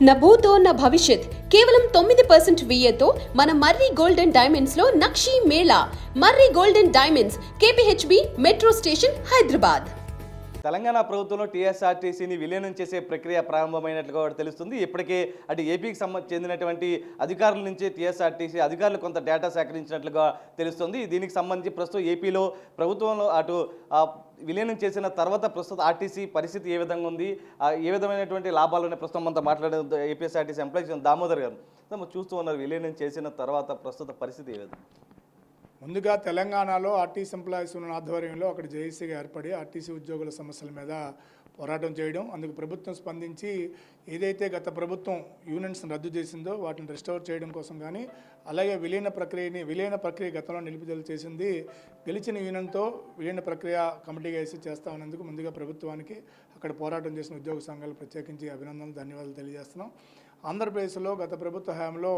నా భూతో నా భవిష్యత్ కేవలం 9% VAతో మన మర్రి గోల్డెన్ డైమండ్స్ లో Nakshi Mela. Marri golden diamonds, KPHB metro station, Hyderabad. Telangana ప్రభుత్వంలో టీఎస్ఆర్టీసీని విలీనం చేసే ప్రక్రియ ప్రారంభమైనట్లుగా తెలుస్తుంది. ఇప్పటికే అటు ఏపీకి చెందినటువంటి అధికారుల నుంచి టీఎస్ఆర్టీసీ అధికారులు కొంత డేటా సేకరించినట్లుగా తెలుస్తుంది. దీనికి సంబంధించి ప్రస్తుతం ఏపీలో ప్రభుత్వంలో అటు విలీనం చేసిన తర్వాత ప్రస్తుత ఆర్టీసీ పరిస్థితి ఏ విధంగా ఉంది, ఏ విధమైనటువంటి లాభాలు ప్రస్తుతం మనతో మాట్లాడే ఏపీఎస్ఆర్టీసీ ఎంప్లాయీస్ దామోదర్ గారు చూస్తూ ఉన్నారు. విలీనం చేసిన తర్వాత ప్రస్తుత పరిస్థితి ఏ విధంగా? ముందుగా తెలంగాణలో ఆర్టీసీ ఎంప్లాయీస్ ఉన్న ఆధ్వర్యంలో అక్కడ జేఏసీగా ఏర్పడి ఆర్టీసీ ఉద్యోగుల సమస్యల మీద పోరాటం చేయడం, అందుకు ప్రభుత్వం స్పందించి ఏదైతే గత ప్రభుత్వం యూనియన్స్ని రద్దు చేసిందో వాటిని రెస్టోర్ చేయడం కోసం కానీ, అలాగే విలీన ప్రక్రియ గతంలో నిలుపుదల చేసింది. గెలిచిన యూనియన్తో విలీన ప్రక్రియ కమిటీగా వేసి చేస్తా ఉన్నందుకు ముందుగా ప్రభుత్వానికి అక్కడ పోరాటం చేసిన ఉద్యోగ సంఘాలు ప్రత్యేకించి అభినందనలు, ధన్యవాదాలు తెలియజేస్తున్నాం. ఆంధ్రప్రదేశ్లో గత ప్రభుత్వ హయాంలో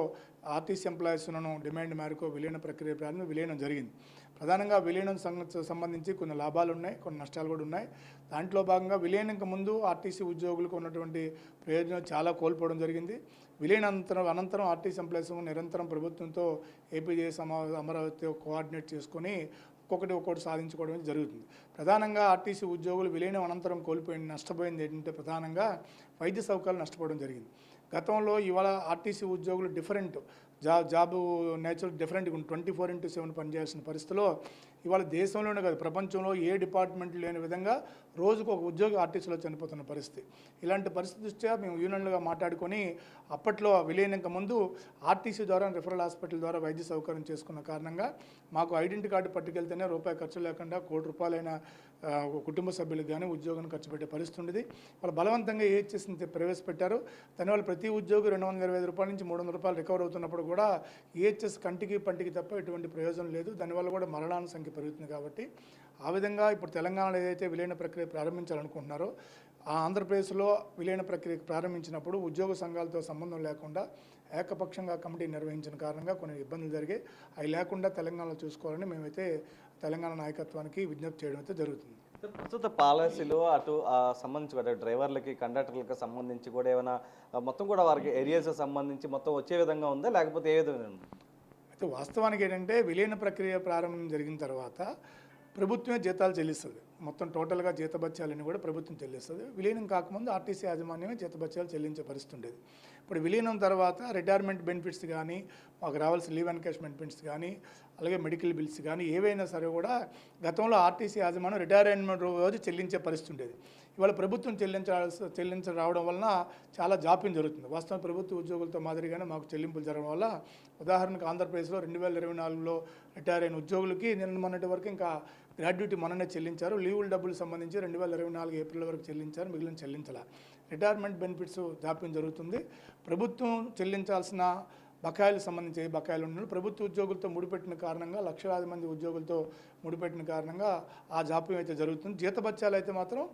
ఆర్టీసీ ఎంప్లాయీస్ను డిమాండ్ మేరకు విలీన ప్రక్రియ విలీనం జరిగింది. ప్రధానంగా విలీనం సంబంధించి కొన్ని లాభాలు ఉన్నాయి, కొన్ని నష్టాలు కూడా ఉన్నాయి. దాంట్లో భాగంగా విలీనంకి ముందు ఆర్టీసీ ఉద్యోగులకు ఉన్నటువంటి ప్రయోజనం చాలా కోల్పోవడం జరిగింది. అనంతరం ఆర్టీసీ ఎంప్లాయీస్ నిరంతరం ప్రభుత్వంతో ఏపీజేఎస్ అమరావతి కోఆర్డినేట్ చేసుకొని ఒక్కొక్కటి సాధించుకోవడం జరుగుతుంది. ప్రధానంగా ఆర్టీసీ ఉద్యోగులు విలీనం అనంతరం నష్టపోయింది ఏంటంటే ప్రధానంగా వైద్య సౌకర్యాలు నష్టపోవడం జరిగింది. గతంలో ఇవాళ ఆర్టీసీ ఉద్యోగులు జాబ్ నేచర్ డిఫరెంట్గా 24/7 పనిచేయాల్సిన పరిస్థితిలో ఇవాళ దేశంలోనే కాదు ప్రపంచంలో ఏ డిపార్ట్మెంట్ లేని విధంగా రోజుకు ఒక ఉద్యోగి ఆర్టీసీలో చనిపోతున్న పరిస్థితి. ఇలాంటి పరిస్థితి దృష్ట్యా మేము యూనియన్లుగా మాట్లాడుకొని అప్పట్లో విలీనంక ముందు ఆర్టీసీ ద్వారా రిఫరల్ హాస్పిటల్ ద్వారా వైద్య సౌకర్యం చేసుకున్న కారణంగా మాకు ఐడెంటిటీ కార్డు పట్టుకెళ్తేనే రూపాయి ఖర్చు లేకుండా ₹1,00,00,000 కుటుంబ సభ్యులకు కానీ ఉద్యోగాన్ని ఖర్చు పెట్టే పరిస్థితి ఉండేది. వాళ్ళు బలవంతంగా EHSని ప్రవేశపెట్టారు. దానివల్ల ప్రతి ఉద్యోగి ₹225 నుంచి ₹300 రికవర్ అవుతున్నప్పుడు కూడా EHS కంటికి పంటికి తప్ప ఎటువంటి ప్రయోజనం లేదు. దానివల్ల కూడా మరణాల సంఖ్య పెరుగుతుంది. కాబట్టి ఆ విధంగా ఇప్పుడు తెలంగాణలో ఏదైతే విలీన ప్రక్రియ ప్రారంభించాలనుకుంటున్నారో ఆంధ్రప్రదేశ్లో విలీన ప్రక్రియ ప్రారంభించినప్పుడు ఉద్యోగ సంఘాలతో సంబంధం లేకుండా ఏకపక్షంగా కమిటీ నిర్వహించిన కారణంగా కొన్ని ఇబ్బందులు జరిగాయి. అవి లేకుండా తెలంగాణలో చూసుకోవాలని మేమైతే తెలంగాణ నాయకత్వానికి విజ్ఞప్తి చేయడం అయితే జరుగుతుంది. ప్రస్తుత పాలసీలో అటు సంబంధించి డ్రైవర్లకి కండక్టర్లకు సంబంధించి కూడా ఏమైనా మొత్తం కూడా వారికి ఏరియాస్ సంబంధించి మొత్తం వచ్చే విధంగా ఉందా, లేకపోతే ఏ విధంగా ఉంది? అయితే వాస్తవానికి ఏంటంటే విలీన ప్రక్రియ ప్రారంభం జరిగిన తర్వాత ప్రభుత్వమే జీతాలు చెల్లిస్తుంది. మొత్తం టోటల్గా జీతభత్యాలని కూడా ప్రభుత్వం చెల్లిస్తుంది. విలీనం కాకముందు ఆర్టీసీ యాజమాన్యమే జీతభత్యాలు చెల్లించే పరిస్థితి ఉండేది. ఇప్పుడు విలీనం తర్వాత రిటైర్మెంట్ బెనిఫిట్స్ కానీ, మాకు రావాల్సిన లీవ్ ఎన్కాష్మెంట్ బెనిఫిట్స్ కానీ, అలాగే మెడికల్ బిల్స్ కానీ ఏవైనా సరే కూడా గతంలో ఆర్టీసీ యాజమాన్యం రిటైర్మెంట్ రోజు చెల్లించే పరిస్థితి ఉండేది. ఇవాళ ప్రభుత్వం చెల్లించ రావడం వలన చాలా జాప్యం జరుగుతుంది. వాస్తవం ప్రభుత్వ ఉద్యోగులతో మాదిరిగానే మాకు చెల్లింపులు జరగడం వల్ల ఉదాహరణకు ఆంధ్రప్రదేశ్లో 2024లో రిటైర్ అయిన ఉద్యోగులకి మొన్నటి వరకు ఇంకా గ్రాడ్యుటీ మొన్ననే చెల్లించారు. లీవుల డబ్బులు సంబంధించి 2024 ఏప్రిల్ వరకు చెల్లించారు, మిగిలిన చెల్లించాల. రిటైర్మెంట్ బెనిఫిట్స్ జాప్యం జరుగుతుంది. ప్రభుత్వం చెల్లించాల్సిన బకాయిలు సంబంధించి ఏ బకాయిలు ఉన్నాయి ప్రభుత్వ ఉద్యోగులతో ముడిపెట్టిన కారణంగా లక్షలాది మంది ఉద్యోగులతో ముడిపెట్టిన కారణంగా ఆ జాప్యం అయితే జరుగుతుంది. జీతభత్యాలు అయితే మాత్రం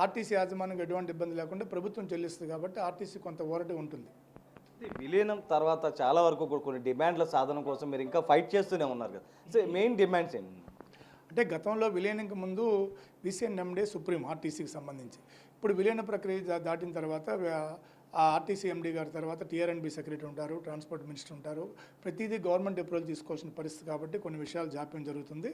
ఆర్టీసీ యాజమాన్యం ఎటువంటి ఇబ్బంది లేకుండా ప్రభుత్వం చెల్లిస్తుంది కాబట్టి ఆర్టీసీ కొంత ఊరటి ఉంటుంది. విలీనం తర్వాత చాలా వరకు కొన్ని డిమాండ్ల సాధన కోసం మీరు ఇంకా ఫైట్ చేస్తూనే ఉన్నారు కదా, సో మెయిన్ డిమాండ్స్ ఏంటి? అంటే గతంలో విలీనంకి ముందు VCNMD సుప్రీం ఆర్టీసీకి సంబంధించి, ఇప్పుడు విలీన ప్రక్రియ దాటిన తర్వాత ఆర్టీసీ ఎండీ గారి తర్వాత TRNB సెక్రటరీ ఉంటారు, ట్రాన్స్పోర్ట్ మినిస్టర్ ఉంటారు. ప్రతిదీ గవర్నమెంట్ అప్రూవల్ తీసుకోవాల్సిన పరిస్థితి కాబట్టి కొన్ని విషయాలు జాప్యం జరుగుతుంది.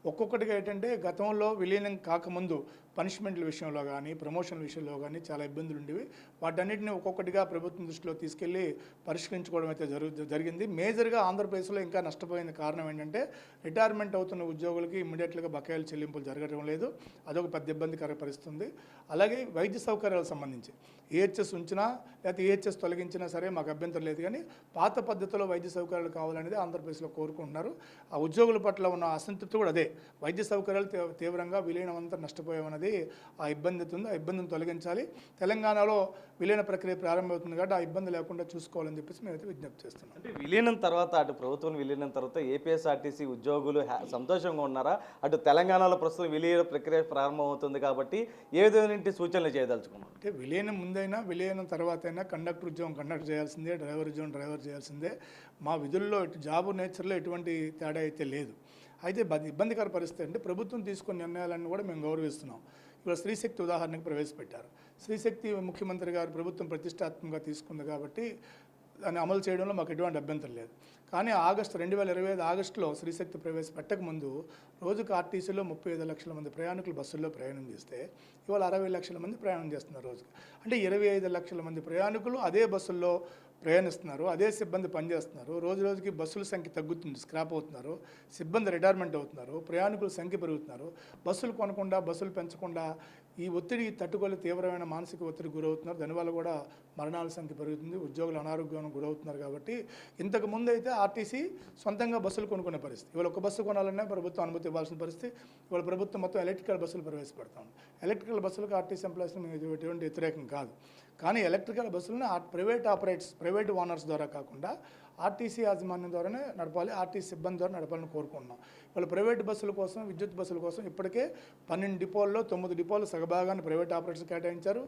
ఒక్కొక్కటిగా ఏంటంటే గతంలో విలీనం కాకముందు పనిష్మెంట్ల విషయంలో కానీ ప్రమోషన్ల విషయంలో కానీ చాలా ఇబ్బందులు ఉండేవి. వాటన్నిటిని ఒక్కొక్కటిగా ప్రభుత్వం దృష్టిలో తీసుకెళ్లి పరిష్కరించుకోవడం అయితే జరిగింది. మేజర్గా ఆంధ్రప్రదేశ్లో ఇంకా నష్టపోయిన కారణం ఏంటంటే రిటైర్మెంట్ అవుతున్న ఉద్యోగులకి ఇమ్మీడియట్గా బకాయిల చెల్లింపులు జరగడం లేదు. అదొక పెద్ద ఇబ్బందికర పరిస్థితుంది. అలాగే వైద్య సౌకర్యాలకు సంబంధించి EHS ఉంచినా లేకపోతే EHS తొలగించినా సరే మాకు అభ్యంతరం లేదు, కానీ పాత పద్ధతిలో వైద్య సౌకర్యాలు కావాలనేది ఆంధ్రప్రదేశ్లో కోరుకుంటున్నారు. ఆ ఉద్యోగుల పట్ల ఉన్న అసంతృప్తి కూడా అదే. వైద్య సౌకర్యాలు తీవ్రంగా విలీనం అంతా నష్టపోయామన్నది ఆ ఇబ్బంది ఉంది. ఆ ఇబ్బందిని తొలగించాలి. తెలంగాణలో విలీన ప్రక్రియ ప్రారంభమవుతుంది కాబట్టి ఆ ఇబ్బంది లేకుండా చూసుకోవాలని చెప్పేసి మేమైతే విజ్ఞప్తి చేస్తున్నాం. అంటే విలీనం తర్వాత అటు ప్రభుత్వం విలీనం తర్వాత ఏపీఎస్ఆర్టీసీ ఉద్యోగులు సంతోషంగా ఉన్నారా? అటు తెలంగాణలో ప్రస్తుతం విలీన ప్రక్రియ ప్రారంభమవుతుంది కాబట్టి ఏ విధమైన సూచనలు చేయదలుచుకున్నారు? అంటే విలీనం ముందైనా విలీనం తర్వాత అయినా కండక్టర్ ఉద్యోగం కండక్ట్ చేయాల్సిందే, డ్రైవర్ ఉద్యోగం డ్రైవర్ చేయాల్సిందే. మా విధుల్లో జాబ్ నేచర్లో ఎటువంటి తేడా అయితే లేదు. అయితే ఇబ్బందికర పరిస్థితి అంటే ప్రభుత్వం తీసుకున్న నిర్ణయాలను కూడా మేము గౌరవిస్తున్నాం. ఇప్పుడు స్త్రీశక్తి ఉదాహరణకు ప్రవేశపెట్టారు. శ్రీశక్తి ముఖ్యమంత్రి గారు ప్రభుత్వం ప్రతిష్టాత్మకంగా తీసుకుంది కాబట్టి దాన్ని అమలు చేయడంలో మాకు ఎటువంటి అభ్యంతరం లేదు. కానీ 2025 ఆగస్టులో శ్రీశక్తి ప్రవేశపెట్టక ముందు రోజుకు ఆర్టీసీలో 35 లక్షల మంది ప్రయాణికులు బస్సుల్లో ప్రయాణం చేస్తే ఇవాళ 60 లక్షల మంది ప్రయాణం చేస్తున్నారు రోజుకి. అంటే 25 లక్షల మంది ప్రయాణికులు అదే బస్సుల్లో ప్రయాణిస్తున్నారు, అదే సిబ్బంది పనిచేస్తున్నారు. రోజు రోజుకి బస్సుల సంఖ్య తగ్గుతుంది, స్క్రాప్ అవుతున్నారు, సిబ్బంది రిటైర్మెంట్ అవుతున్నారు, ప్రయాణికుల సంఖ్య పెరుగుతున్నారు. బస్సులు కొనకుండా, బస్సులు పెంచకుండా ఈ ఒత్తిడి తట్టుకోలే తీవ్రమైన మానసిక ఒత్తిడికి గురవుతున్నారు. దానివల్ల కూడా మరణాల సంఖ్య పెరుగుతుంది, ఉద్యోగులు అనారోగ్యానికి గురవుతున్నారు. కాబట్టి ఇంతకు ముందు అయితే ఆర్టీసీ సొంతంగా బస్సులు కొనుక్కునే పరిస్థితి. ఇవాళ ఒక బస్సు కొనాలన్నా ప్రభుత్వం అనుమతి ఇవ్వాల్సిన పరిస్థితి. ఇవాళ ప్రభుత్వం మొత్తం ఎలక్ట్రికల్ బస్సులు ప్రవేశపెడతాం. ఎలక్ట్రికల్ బస్సులకు ఆర్టీసీ ఎంప్లాయీస్ని మేము ఎటువంటి వ్యతిరేకం కాదు. కానీ ఎలక్ట్రికల్ బస్సులను ప్రైవేట్ ఓనర్స్ ద్వారా కాకుండా ఆర్టీసీ యాజమాన్యం ద్వారానే నడపాలి, ఆర్టీసీ సిబ్బంది ద్వారా నడపాలని కోరుకుంటున్నాం. వాళ్ళు ప్రైవేట్ బస్సుల కోసం, విద్యుత్ బస్సుల కోసం ఇప్పటికే 12 డిపోల్లో 9 డిపోలు సగభాగాన్ని ప్రైవేట్ ఆపరేటర్స్ కేటాయించారు.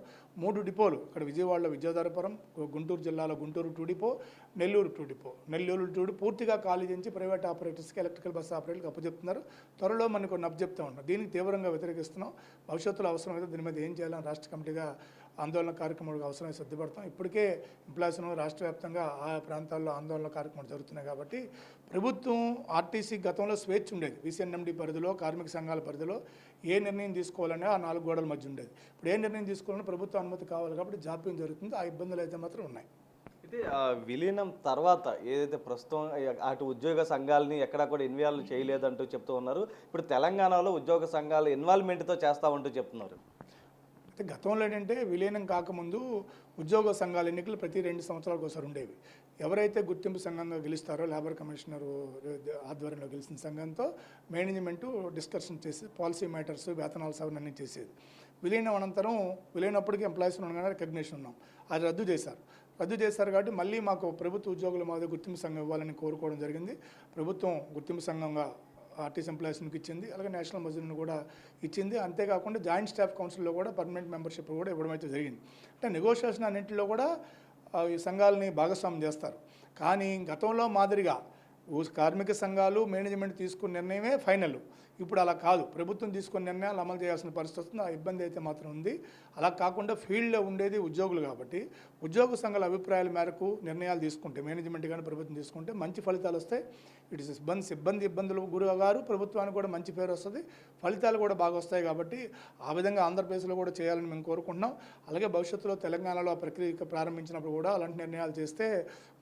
3 డిపోలు ఇక్కడ విజయవాడలో విజయదారపురం, గుంటూరు జిల్లాలో Guntur 2 depot, Nellore 2 depot. Nellore 2 depot పూర్తిగా ఖాళీ చేసి ప్రైవేట్ ఆపరేటర్స్కి, ఎలక్ట్రికల్ బస్సు ఆపరేటర్లకు అప్పచెప్తున్నారు. త్వరలో మనకు కొన్ని అప్పచెప్తా ఉన్నాం. దీనికి తీవ్రంగా వ్యతిరేకిస్తున్నాం. భవిష్యత్తులో అవసరమైతే దీని మీద ఏం చేయాలని రాష్ట్ర కమిటీగా ఆందోళన కార్యక్రమాలకు అవసరమైతే సిద్ధపడతాం. ఇప్పటికే ఎంప్లాయీస్ రాష్ట్ర వ్యాప్తంగా ఆయా ప్రాంతాల్లో ఆందోళన కార్యక్రమాలు జరుగుతున్నాయి. కాబట్టి ప్రభుత్వం ఆర్టీసీ గతంలో స్వేచ్ఛ ఉండేది. విసిఎన్ఎండి పరిధిలో, కార్మిక సంఘాల పరిధిలో ఏ నిర్ణయం తీసుకోవాలనే ఆ 4 గోడల మధ్య ఉండేది. ఇప్పుడు ఏ నిర్ణయం తీసుకోవాలన్నా ప్రభుత్వ అనుమతి కావాలి కాబట్టి జాప్యం జరుగుతుంది. ఆ ఇబ్బందులు అయితే మాత్రం ఉన్నాయి. అయితే విలీనం తర్వాత ఏదైతే ప్రస్తుతం అటు ఉద్యోగ సంఘాలని ఎక్కడా కూడా ఇన్వాల్వ్ చేయలేదంటూ చెప్తూ ఉన్నారు. ఇప్పుడు తెలంగాణలో ఉద్యోగ సంఘాల ఇన్వాల్వ్మెంట్తో చేస్తామంటూ చెప్తున్నారు. అయితే గతంలో ఏంటంటే విలీనం కాకముందు ఉద్యోగ సంఘాల ఎన్నికలు ప్రతి 2 సంవత్సరాలకు ఒకసారి ఉండేవి. ఎవరైతే గుర్తింపు సంఘంగా గెలుస్తారో లేబర్ కమిషనర్ ఆధ్వర్యంలో గెలిచిన సంఘంతో మేనేజ్మెంటు డిస్కషన్ చేసి పాలసీ మ్యాటర్స్, వేతనాల సవరణ అన్నీ చేసేది. విలీనం అనంతరం విలీనప్పటికీ ఎంప్లాయీస్ ఉండగానే రికగ్నిషన్ ఉన్నాం, అది రద్దు చేశారు కాబట్టి మళ్ళీ మాకు ప్రభుత్వ ఉద్యోగుల మాది గుర్తింపు సంఘం ఇవ్వాలని కోరుకోవడం జరిగింది. ప్రభుత్వం గుర్తింపు సంఘంగా ఆర్టీసీ ఎంప్లాయీస్కి ఇచ్చింది, అలాగే నేషనల్ మజ్దూర్ని కూడా ఇచ్చింది. అంతేకాకుండా జాయింట్ స్టాఫ్ కౌన్సిల్లో కూడా పర్మనెంట్ మెంబర్షిప్ కూడా ఇవ్వడం అయితే జరిగింది. అంటే నెగోషియేషన్ అన్నింటిలో కూడా ఈ సంఘాలని భాగస్వామ్యం చేస్తారు. కానీ గతంలో మాదిరిగా కార్మిక సంఘాలు మేనేజ్మెంట్ తీసుకున్న నిర్ణయమే ఫైనల్. ఇప్పుడు అలా కాదు, ప్రభుత్వం తీసుకున్న నిర్ణయాలు అమలు చేయాల్సిన పరిస్థితి వస్తుంది. ఆ ఇబ్బంది అయితే మాత్రం ఉంది. అలా కాకుండా ఫీల్డ్లో ఉండేది ఉద్యోగులు కాబట్టి ఉద్యోగ సంఘాల అభిప్రాయాల మేరకు నిర్ణయాలు తీసుకుంటే, మేనేజ్మెంట్ కానీ ప్రభుత్వం తీసుకుంటే మంచి ఫలితాలు వస్తాయి. ఇటు సిబ్బంది ఇబ్బందులు గురగారు, ప్రభుత్వానికి కూడా మంచి పేరు వస్తుంది, ఫలితాలు కూడా బాగా వస్తాయి. కాబట్టి ఆ విధంగా ఆంధ్రప్రదేశ్లో కూడా చేయాలని మేము కోరుకుంటున్నాం. అలాగే భవిష్యత్తులో తెలంగాణలో ఆ ప్రక్రియ ప్రారంభించినప్పుడు కూడా అలాంటి నిర్ణయాలు చేస్తే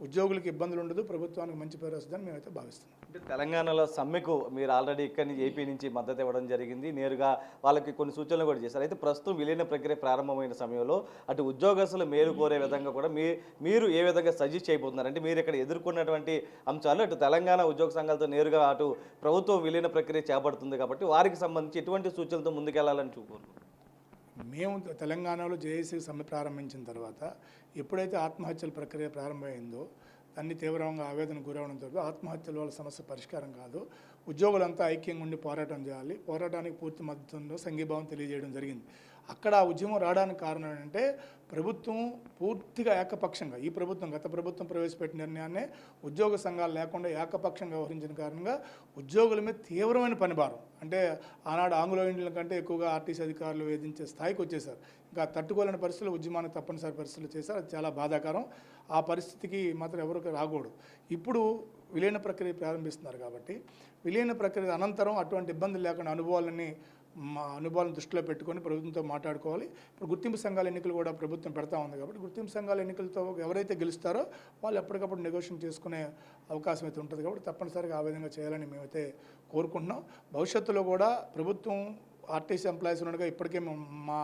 ఉద్యోగులకు ఇబ్బందులు ఉండదు, ప్రభుత్వానికి మంచి పేరు వస్తుందని మేమైతే భావిస్తున్నాం. అంటే తెలంగాణలో సమ్మెకు మీరు ఆల్రెడీ ఇక్కడి నుంచి ఏపీ నుంచి మద్దతు ఇవ్వడం జరిగింది, నేరుగా వాళ్ళకి కొన్ని సూచనలు కూడా చేశారు. అయితే ప్రస్తుతం విలీన ప్రక్రియ ప్రారంభమైన సమయంలో అటు ఉద్యోగస్తులు మేలు కోరే విధంగా కూడా మీరు ఏ విధంగా సజెస్ట్ చేయబోతున్నారు? అంటే మీరు ఇక్కడ ఎదుర్కొన్నటువంటి అంశాలు అటు తెలంగాణ ఉద్యోగ సంఘాలతో నేరుగా అటు ప్రభుత్వం విలీన ప్రక్రియ చేపడుతుంది కాబట్టి వారికి సంబంధించి ఎటువంటి సూచనలతో ముందుకెళ్లాలని చూపుతున్నారు? మేము తెలంగాణలో జేఏసీ సమ్మె ప్రారంభించిన తర్వాత ఎప్పుడైతే ఆత్మహత్యల ప్రక్రియ ప్రారంభమైందో అన్ని తీవ్రంగా ఆవేదనకు గురవడంతో ఆత్మహత్యల వల్ల సమస్య పరిష్కారం కాదు, ఉద్యోగులంతా ఐక్యంగా ఉండి పోరాటం చేయాలి, పోరాటానికి పూర్తి మద్దతుతో సంఘీభావం తెలియజేయడం జరిగింది. అక్కడ ఆ ఉద్యమం రావడానికి కారణం ఏంటంటే ప్రభుత్వం పూర్తిగా ఏకపక్షంగా, ఈ ప్రభుత్వం గత ప్రభుత్వం ప్రవేశపెట్టిన నిర్ణయాన్నే ఉద్యోగ సంఘాలు లేకుండా ఏకపక్షంగా వ్యవహరించిన కారణంగా ఉద్యోగుల మీద తీవ్రమైన పనిభారం, అంటే ఆనాడు ఆంగ్లో ఇండియన్ల కంటే ఎక్కువగా ఆర్టీసీ అధికారులు వేధించే స్థాయికి వచ్చేసారు. ఇంకా తట్టుకోలేని పరిస్థితులు ఉద్యమానికి తప్పనిసరి పరిస్థితులు చేశారు. అది చాలా బాధాకరం. ఆ పరిస్థితికి మాత్రం ఎవరికి రాకూడదు. ఇప్పుడు విలీన ప్రక్రియ ప్రారంభిస్తున్నారు కాబట్టి విలీన ప్రక్రియ అనంతరం అటువంటి ఇబ్బందులు లేకుండా అనుభవాలను దృష్టిలో పెట్టుకొని ప్రభుత్వంతో మాట్లాడుకోవాలి. ఇప్పుడు గుర్తింపు సంఘాల ఎన్నికలు కూడా ప్రభుత్వం పెడతా ఉంది కాబట్టి గుర్తింపు సంఘాల ఎన్నికలతో ఎవరైతే గెలుస్తారో వాళ్ళు ఎప్పటికప్పుడు నెగోషియేషన్ చేసుకునే అవకాశం అయితే ఉంటుంది. కాబట్టి తప్పనిసరిగా ఆ విధంగా చేయాలని మేమైతే కోరుకుంటున్నాం. భవిష్యత్తులో కూడా ప్రభుత్వం ఆర్టీసీ ఎంప్లాయీస్ ఉండగా ఇప్పటికే మా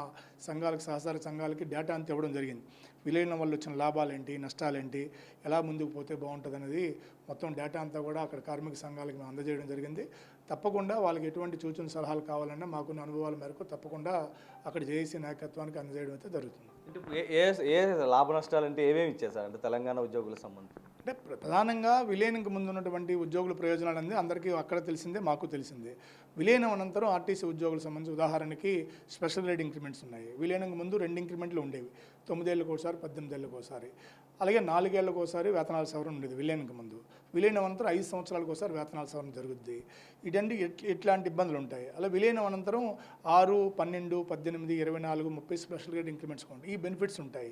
సంఘాలకు, సహకార సంఘాలకి డేటా అంతా ఇవ్వడం జరిగింది. విలీనం వల్ల వచ్చిన లాభాలేంటి, నష్టాలేంటి, ఎలా ముందుకు పోతే బాగుంటుంది అనేది మొత్తం డేటా అంతా కూడా అక్కడ కార్మిక సంఘాలకు మేము అందజేయడం జరిగింది. తప్పకుండా వాళ్ళకి ఎటువంటి సూచన సలహాలు కావాలన్నా మాకున్న అనుభవాల మేరకు తప్పకుండా అక్కడ జేఏసీ నాయకత్వానికి అందజేయడం అయితే జరుగుతుంది. అంటే ఏ లాభ నష్టాలు అంటే ఏమేమి ఇచ్చేసారు అంటే తెలంగాణ ఉద్యోగులకు సంబంధించి? అంటే ప్రధానంగా విలీనంకి ముందు ఉన్నటువంటి ఉద్యోగుల ప్రయోజనాలు అనేది అందరికీ అక్కడ తెలిసిందే, మాకు తెలిసిందే. విలీనం అనంతరం ఆర్టీసీ ఉద్యోగులకు సంబంధించి ఉదాహరణకి స్పెషల్ రేట్ ఇంక్రిమెంట్స్ ఉన్నాయి. విలీనంకి ముందు 2 ఇంక్రిమెంట్లు ఉండేవి. 9 ఏళ్ళకి ఒకసారి 18 ఏళ్ళకి ఒకసారి. అలాగే 4 ఏళ్ళకి ఒకసారి వేతనాల సవరణ ఉండేది విలీనంకి ముందు. విలీనం అనంతరం 5 సంవత్సరాలకు ఒకసారి వేతనాల సవరణ జరుగుద్ది. ఇటువంటి ఇట్లాంటి ఇబ్బందులు ఉంటాయి. అలా విలీనం అనంతరం 6, 12, 18, 24, 30 స్పెషల్ గ్రేడ్ ఇంక్రిమెంట్స్ ఉంటాయి. ఈ బెనిఫిట్స్ ఉంటాయి.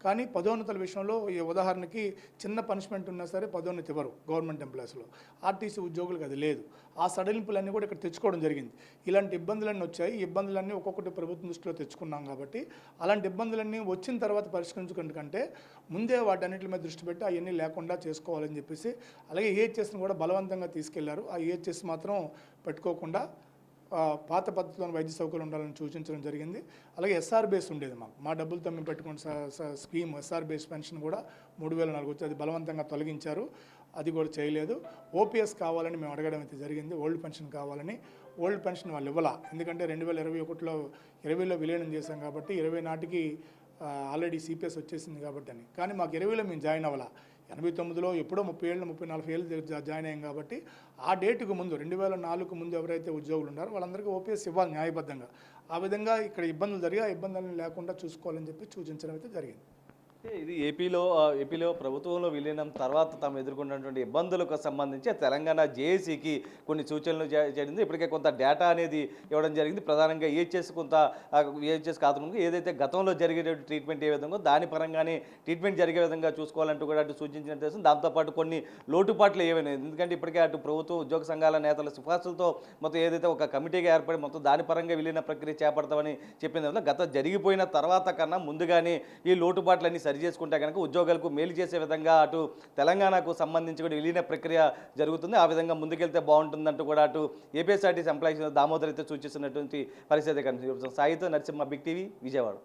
కానీ పదోన్నతుల విషయంలో ఈ ఉదాహరణకి చిన్న పనిష్మెంట్ ఉన్నా సరే పదోన్నతి ఇవ్వరు గవర్నమెంట్ ఎంప్లాయీస్లో. ఆర్టీసీ ఉద్యోగులకు అది లేదు. ఆ సడలింపులన్నీ కూడా ఇక్కడ తెచ్చుకోవడం జరిగింది. ఇలాంటి ఇబ్బందులన్నీ వచ్చాయి. ఈ ఇబ్బందులన్నీ ఒక్కొక్కటి ప్రభుత్వం దృష్టిలో తెచ్చుకున్నాం కాబట్టి అలాంటి ఇబ్బందులన్నీ వచ్చిన తర్వాత పరిష్కరించుకునే కంటే ముందే వాటన్నిటి మీద దృష్టి పెట్టి అవన్నీ లేకుండా చేసుకోవాలని చెప్పేసి, అలాగే ఈహెచ్ఎస్ని కూడా బలవంతంగా తీసుకెళ్లారు. ఆ ఈహెచ్ఎస్ మాత్రం పెట్టుకోకుండా పాత పద్ధతిలోని వైద్య సౌకర్యం ఉండాలని సూచించడం జరిగింది. అలాగే ఎస్ఆర్ బేస్ ఉండేది మా డబ్బులతో మేము పెట్టుకున్న స్కీమ్ ఎస్ఆర్ బేస్ పెన్షన్ కూడా 3004 వచ్చి అది బలవంతంగా తొలగించారు. అది కూడా చేయలేదు. ఓపీఎస్ కావాలని మేము అడగడం అయితే జరిగింది. ఓల్డ్ పెన్షన్ కావాలని. ఓల్డ్ పెన్షన్ వాళ్ళు ఇవ్వాల. ఎందుకంటే 2021లో 20లో విలీనం చేశాం కాబట్టి 20 నాటికి ఆల్రెడీ సిపిఎస్ వచ్చేసింది కాబట్టి అని. కానీ మాకు 20లో మేము జాయిన్ అవ్వాల. 89లో ఎప్పుడో 30 ఏళ్ళు 34 ఏళ్ళు జాయిన్ అయ్యాం కాబట్టి ఆ డేటుకు ముందు 2004కు ముందు ఎవరైతే ఉద్యోగులు ఉన్నారో వాళ్ళందరికీ ఓపీఎస్ ఇవ్వాలి న్యాయబద్ధంగా. ఆ విధంగా ఇక్కడ ఇబ్బందులు జరిగి ఆ ఇబ్బందులను లేకుండా చూసుకోవాలని చెప్పి సూచించడం అయితే జరిగింది. ఇది ఏపీలో ప్రభుత్వంలో విలీనం తర్వాత తాము ఎదుర్కొన్నటువంటి ఇబ్బందులకు సంబంధించి తెలంగాణ జేఏసీకి కొన్ని సూచనలు జరిగింది. ఇప్పటికే కొంత డేటా అనేది ఇవ్వడం జరిగింది. ప్రధానంగా ఈహెచ్ఎస్ ఖాతాకు ఏదైతే గతంలో జరిగే ట్రీట్మెంట్ ఏ విధంగా దాని పరంగానే ట్రీట్మెంట్ జరిగే విధంగా చూసుకోవాలంటూ కూడా అటు సూచించినట్టు తెలుస్తుంది. దాంతోపాటు కొన్ని లోటుపాట్లు ఏమైనా, ఎందుకంటే ఇప్పటికే అటు ప్రభుత్వ ఉద్యోగ సంఘాల నేతల సిఫార్సులతో మొత్తం ఏదైతే ఒక కమిటీగా ఏర్పడి మొత్తం దాని పరంగా విలీన ప్రక్రియ చేపడతామని చెప్పింది. గత జరిగిపోయిన తర్వాత కన్నా ముందుగానే ఈ లోటుపాట్లన్నీ సరి చేసుకుంటే కనుక ఉద్యోగాలకు మేలు చేసే విధంగా అటు తెలంగాణకు సంబంధించి కూడా విలీన ప్రక్రియ జరుగుతుంది. ఆ విధంగా ముందుకెళ్తే బాగుంటుందంటూ కూడా అటు ఏపీఎస్ఆర్టీసీ ఎంప్లాయీస్ దామోదర్ అయితే సూచిస్తున్నటువంటి పరిస్థితి కనిపిస్తుంది. సాయితో నరసింహ, బిగ్ టీవీ, విజయవాడ.